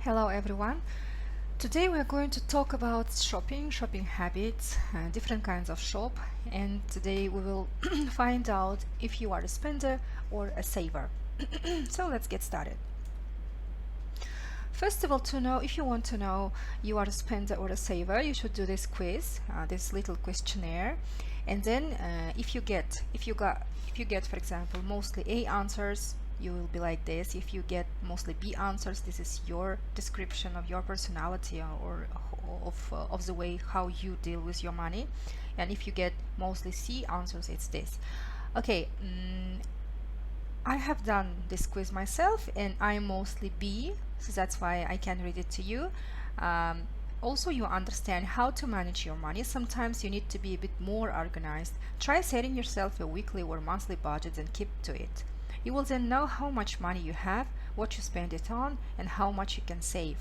Hello everyone. Today we are going to talk about shopping habits, different kinds of shop, and today we will find out if you are a spender or a saver. So let's get started. First of all, to know if you want to know you are a spender or a saver, you should do this quiz, this little questionnaire, and then if you get, for example, mostly A answers, you will be like this. If you get mostly B answers, this is your description of your personality or of the way how you deal with your money. And if you get mostly C answers, it's this. Okay, I have done this quiz myself and I'm mostly B, so that's why I can read it to you. Also, you understand how to manage your money. Sometimes you need to be a bit more organized. Try setting yourself a weekly or monthly budget and keep to it. You will then know how much money you have, what you spend it on, and how much you can save.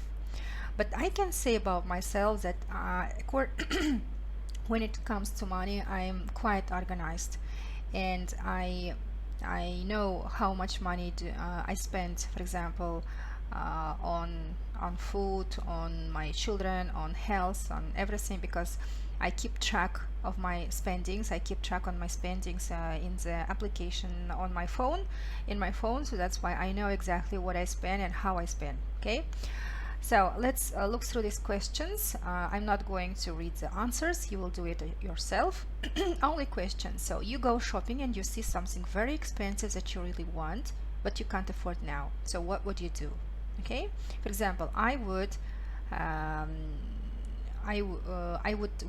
But I can say about myself that when it comes to money, I'm quite organized, and I know how much money I spend, for example, on food, on my children, on health, on everything, because I keep track of my spendings. I keep track on my spendings in the application on my phone, so that's why I know exactly what I spend and how I spend. Okay, so let's look through these questions. I'm not going to read the answers, you will do it yourself. Only questions. So you go shopping and you see something very expensive that you really want, but you can't afford now. So what would you do? Okay, for example, I would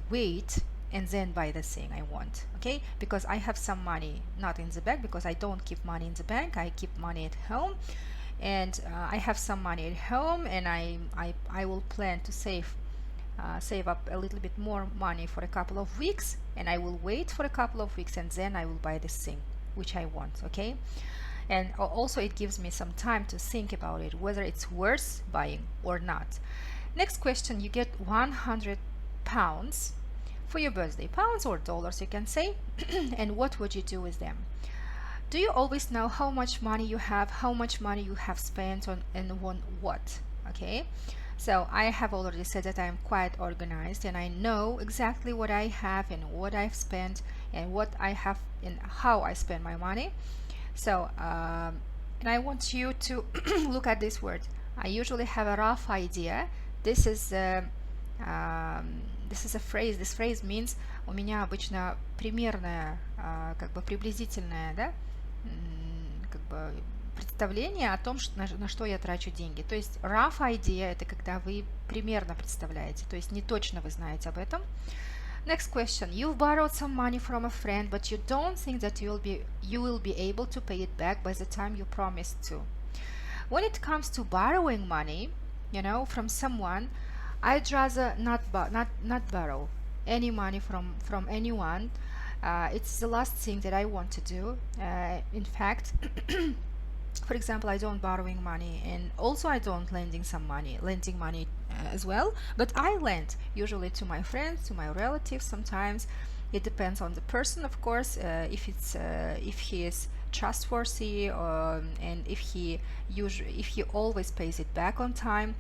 wait and then buy the thing I want. Okay, because I have some money not in the bank, because I don't keep money in the bank, I keep money at home, and I have some money at home, and I will plan to save up a little bit more money for a couple of weeks, and I will wait for a couple of weeks and then I will buy this thing which I want. Okay, and also it gives me some time to think about it, whether it's worth buying or not. Next question, you get 100 pounds for your birthday, pounds or dollars you can say, and what would you do with them? Do you always know how much money you have, how much money you have spent on and on what? Okay, so I have already said that I am quite organized and I know exactly what I have and what I've spent and what I have and how I spend my money. So and I want you to look at this word. I usually have a rough idea. This is a phrase. This phrase means у меня обычно примерное, как бы приблизительное, да, как бы представление о том, на что я трачу деньги. То есть rough idea — это когда вы примерно представляете, то есть не точно вы знаете об этом. Next question. You've borrowed some money from a friend, but you don't think that you will be able to pay it back by the time you promised to. When it comes to borrowing money, you know, from someone, I'd rather not borrow any money from anyone. It's the last thing that I want to do. In fact, for example, I don't borrowing money, and also I don't lending money as well, but I lend usually to my friends, to my relatives. Sometimes it depends on the person, of course, if he is trustworthy, and if he always pays it back on time.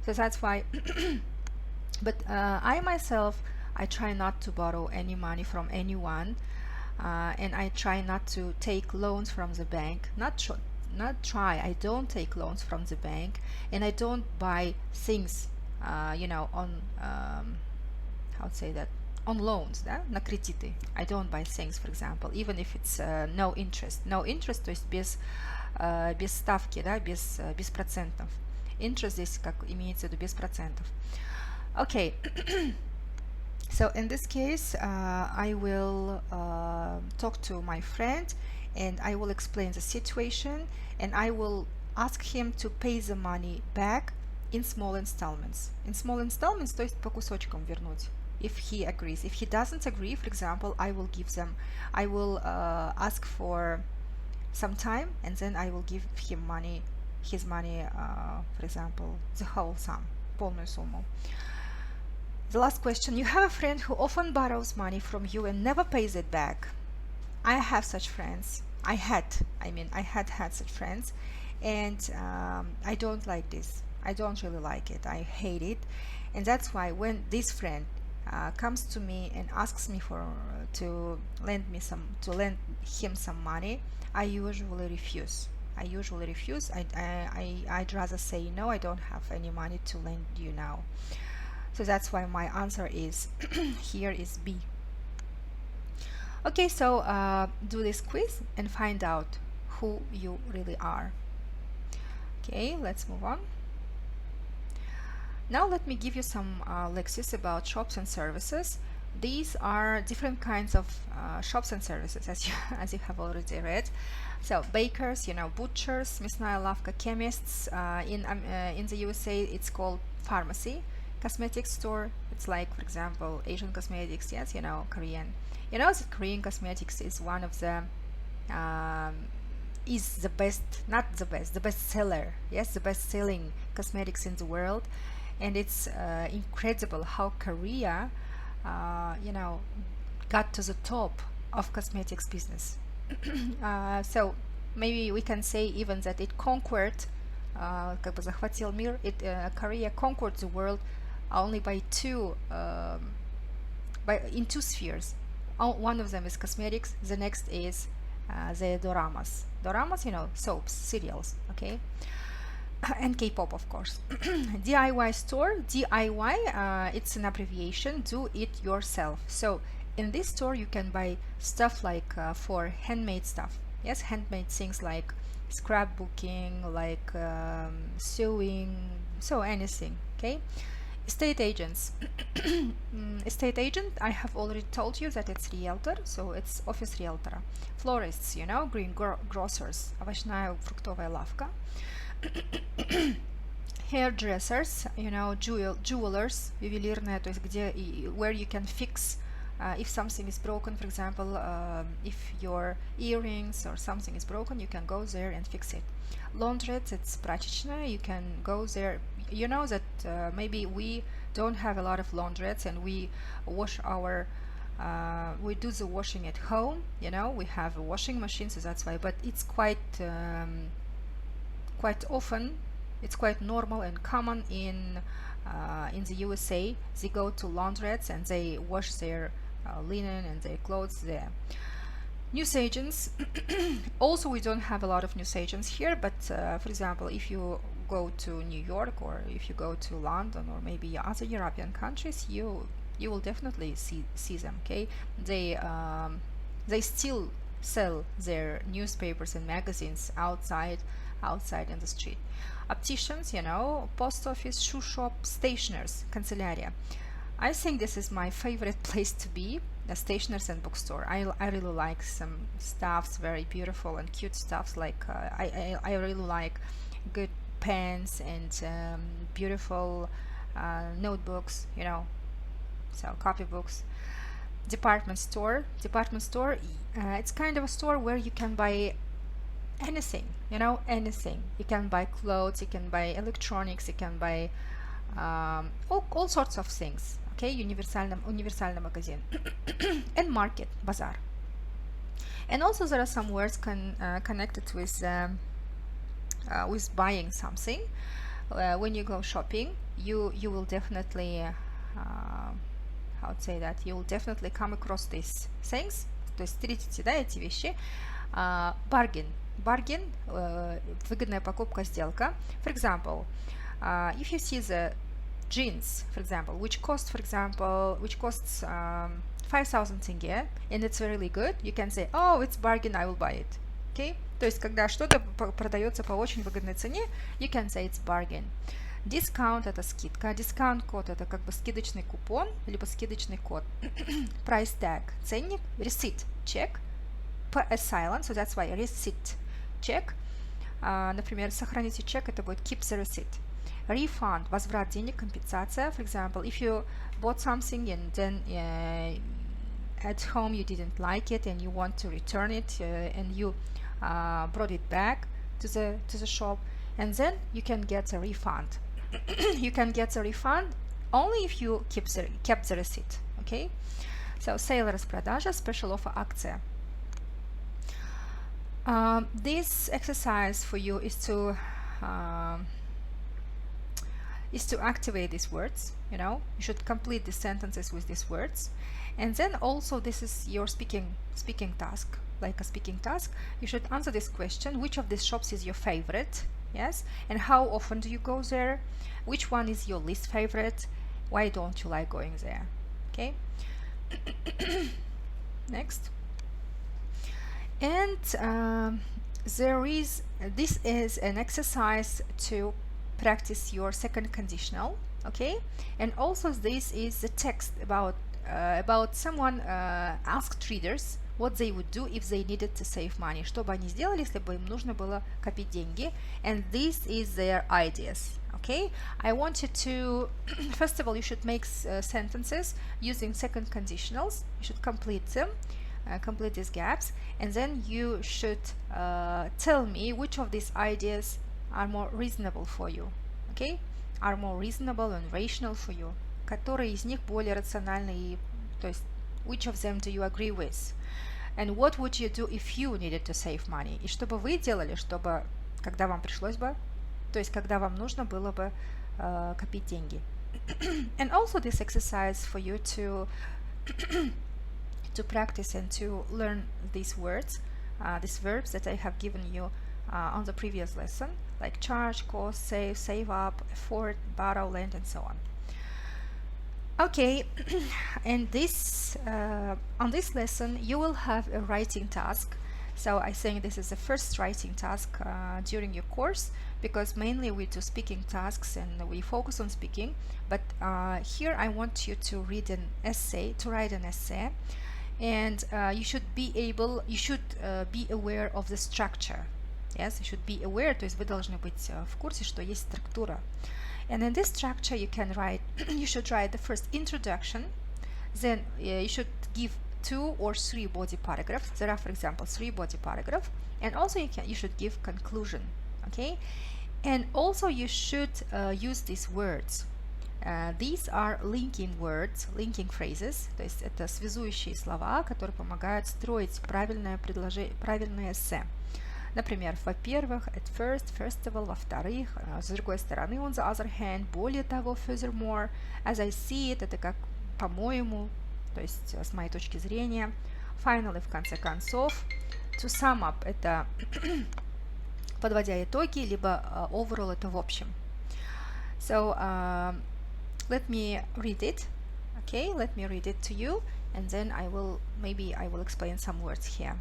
So that's why but I myself, I try not to borrow any money from anyone, and I try not to take loans from the bank. I don't take loans from the bank, and I don't buy things on how to say that, on loans, да? На кредиты. I don't buy things, for example, even if it's no interest, то есть без ставки, да, без процентов. Interest здесь как имеется в виду без процентов. Okay. So in this case, I will talk to my friend and I will explain the situation, and I will ask him to pay the money back in small installments. In small installments, то есть по кусочкам вернуть, if he agrees. If he doesn't agree, for example, I will ask for some time, and then I will give him his money, for example, the whole sum, полную сумму. The last question. You have a friend who often borrows money from you and never pays it back. I have such friends. I had such friends, and I don't like this. I don't really like it. I hate it, and that's why when this friend comes to me and asks me for to lend him some money, I usually refuse. I usually refuse. I'd rather say no. I don't have any money to lend you now. So that's why my answer is here is B. Okay, so do this quiz and find out who you really are. Okay, let's move on. Now let me give you some lexis about shops and services. These are different kinds of shops and services, as you have already read. So bakers, butchers, мясная лавка, chemists. In the USA, it's called pharmacy. Cosmetic store, it's like, for example, Asian cosmetics. Yes, Korean. You know that Korean cosmetics is one of the is the best, not the best, the best seller. Yes, the best selling cosmetics in the world. And it's incredible how Korea, got to the top of cosmetics business. So maybe we can say even that it conquered, как бы захватил мир. Korea conquered the world only by in two spheres. One of them is cosmetics. The next is the doramas. Doramas, soaps, cereals. Okay. And K-pop, of course. DIY store. DIY, it's an abbreviation, do it yourself. So in this store you can buy stuff like for handmade stuff. Yes, handmade things like scrapbooking, like sewing, so anything. Okay. Estate agents. Estate agent, I have already told you that it's realtor, so it's office realtor. Florists, green grocers, овощная фруктовая лавка. Hairdressers, jewelers, ювелирная, то есть где, where you can fix if something is broken, for example, if your earrings or something is broken, you can go there and fix it. Laundrette, it's прачечная, you can go there. You know that maybe we don't have a lot of laundrettes and we wash we do the washing at home, we have a washing machine, so that's why, but it's quite often, it's quite normal and common in the USA. They go to laundrettes and they wash their linen and their clothes there. Newsagents. Also, we don't have a lot of newsagents here, but for example, if you go to New York or if you go to London or maybe other European countries, you will definitely see them. Okay, they still sell their newspapers and magazines outside in the street. Opticians, post office, shoe shop, stationers, канцелярия. I think this is my favorite place to be, the stationers and bookstore. I really like some stuffs, very beautiful and cute stuffs, like I really like good pens and beautiful notebooks, so copybooks. Department store, it's kind of a store where you can buy anything, anything. You can buy clothes, you can buy electronics, you can buy all sorts of things. Okay, универсальный магазин. And market, bazaar. And also there are some words connected with buying something. When you go shopping, you will definitely how to say that, you will definitely come across these things. То есть встретите, эти вещи. Bargain, выгодная покупка, сделка. For example, if you see the jeans, for example, which costs 5,000 тенге, and it's really good, you can say, oh, it's bargain, I will buy it. Okay? То есть, когда что-то продается по очень выгодной цене, you can say it's bargain. Discount – это скидка, discount код – это как бы скидочный купон, либо скидочный код. Price tag – ценник, receipt – чек, silent, so that's why receipt – чек. Например, сохраните чек – это будет keep the receipt. Refund – возврат денег, компенсация. For example, if you bought something and then at home you didn't like it and you want to return it and you brought it back to the shop, and then you can get a refund. You can get a refund only if you kept the receipt. Okay? So sale, распродажа, special offer, акция. This exercise for you is to is to activate these words. You should complete the sentences with these words. And then also this is your speaking task, like a speaking task. You should answer this question: which of these shops is your favorite? Yes, and how often do you go there? Which one is your least favorite? Why don't you like going there? Okay. Next. And this is an exercise to practice your second conditional. Okay, and also this is the text about someone asked readers what they would do if they needed to save money. Что бы они сделали, если бы им нужно было копить деньги? And this is their ideas. Okay, I want you to first of all, you should make sentences using second conditionals. You should complete them, complete these gaps, and then you should tell me which of these ideas are more reasonable for you. Okay, are more reasonable and rational for you. Которые из них более рациональны, и, то есть, which of them do you agree with? And what would you do if you needed to save money? И что бы вы делали, чтобы, когда вам пришлось бы, то есть, когда вам нужно было бы копить деньги? And also this exercise for you to practice and to learn these words, these verbs that I have given you on the previous lesson, like charge, cost, save up, afford, borrow, lend, and so on. Okay, and this on this lesson you will have a writing task. So I think this is the first writing task during your course, because mainly we do speaking tasks and we focus on speaking. But here I want you to read an essay, and you should be aware of the structure. Yes, you should be aware, то есть вы должны быть в курсе, что есть структура. And in this structure you can write, you should write the first introduction, then you should give 2 or 3 body paragraphs. There are, for example, 3 body paragraphs, and also you should give conclusion. Okay, and also you should use these words. These are linking words, linking phrases, то есть это связующие слова, которые помогают строить правильное эссе. Например, во-первых, at first of all, во-вторых, с другой стороны, on the other hand, более того, furthermore, as I see it, это как по-моему, то есть с моей точки зрения, finally, в конце концов, to sum up, это подводя итоги, либо overall, это в общем. So, let me read it, okay, let me read it to you, and then I will explain some words here.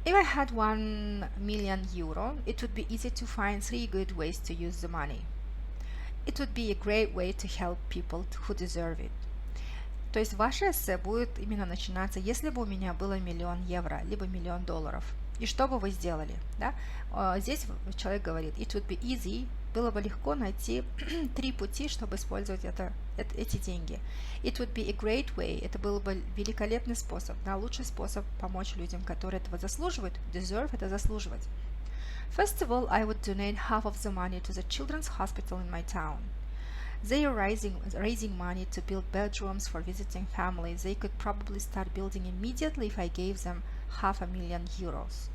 If I had 1 million euro, it would be easy to find 3 good ways to use the money. It would be a great way to help people who deserve it. То есть ваше эссе будет именно начинаться, если бы у меня было 1 000 000 евро, либо $1 000 000. И что бы вы сделали? Да? Здесь человек говорит, it would be easy, было бы легко найти 3 пути, чтобы использовать эти деньги. It would be a great way, это был бы великолепный способ, лучший способ помочь людям, которые этого заслуживают. Deserve – это заслуживать. First of all, I would donate half of the money to the children's hospital in my town. They are raising money to build bedrooms for visiting families. They could probably start building immediately if I gave them €500,000.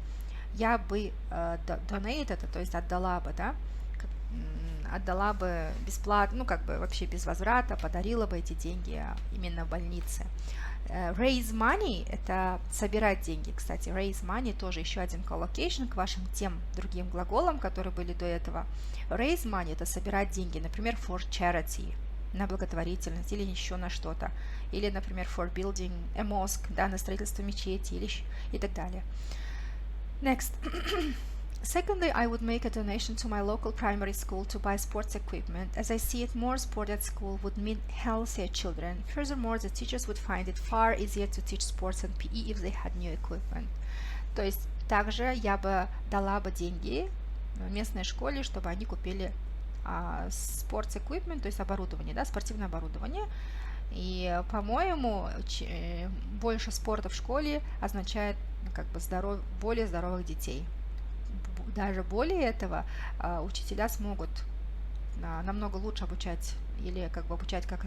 Я бы donate это, то есть отдала бы, да, отдала бы бесплатно, вообще без возврата, подарила бы эти деньги именно больнице. Raise money – это собирать деньги. Кстати, raise money тоже еще один collocation к вашим тем другим глаголам, которые были до этого. Raise money – это собирать деньги, например, for charity, на благотворительность или еще на что-то. Или, например, for building a mosque, да, на строительство мечети и так далее. Next. Secondly, I would make a donation to my local primary school to buy sports equipment. As I see it, more sport at school would mean healthier children. Furthermore, the teachers would find it far easier to teach sports and PE if they had new equipment. То есть, также я бы дала бы деньги местной школе, чтобы они купили sports equipment, то есть оборудование, да, спортивное оборудование. И, по-моему, больше спорта в школе означает более здоровых детей. Даже более этого, учителя смогут намного лучше обучать или обучать, как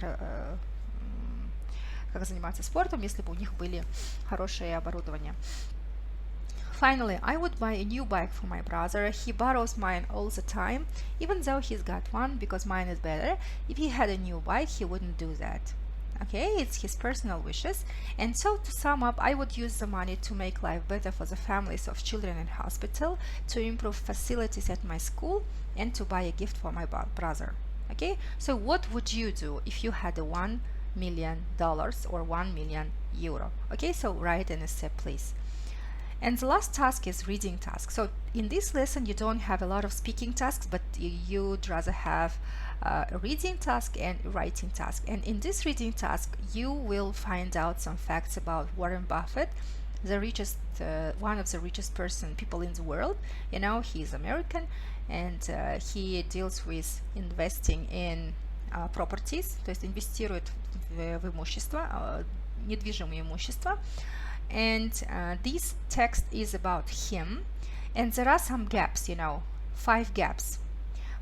заниматься спортом, если бы у них были хорошее оборудование. Finally, I would buy a new bike for my brother. He borrows mine all the time, even though he's got one because mine is better. If he had a new bike, he wouldn't do that. Okay, it's his personal wishes. And so to sum up, I would use the money to make life better for the families of children in hospital, to improve facilities at my school, and to buy a gift for my brother. Okay, so what would you do if you had a $1 million or 1 million euro? Okay, so write an essay, please. And the last task is reading task. So in this lesson, you don't have a lot of speaking tasks, but you'd rather have a reading task and a writing task. And in this reading task, you will find out some facts about Warren Buffett, the richest, one of the richest people in the world. You know, he's American, and he deals with investing in properties, то есть инвестирует в имущество, недвижимое имущество. And this text is about him, and there are some gaps, you know, 5 gaps.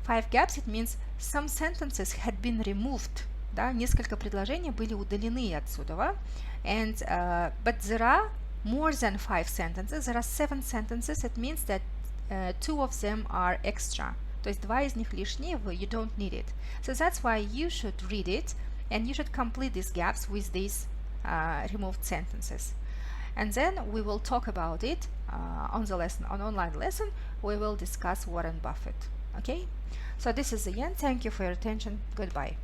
5 gaps, it means some sentences had been removed, да, несколько предложений были удалены отсюда, and but there are more than 5 sentences, there are 7 sentences, it means that 2 of them are extra, то есть 2 из них лишние, you don't need it. So that's why you should read it, and you should complete these gaps with these removed sentences. And then we will talk about it on the lesson, on online lesson. We will discuss Warren Buffett. Okay, so this is the end. Thank you for your attention. Goodbye.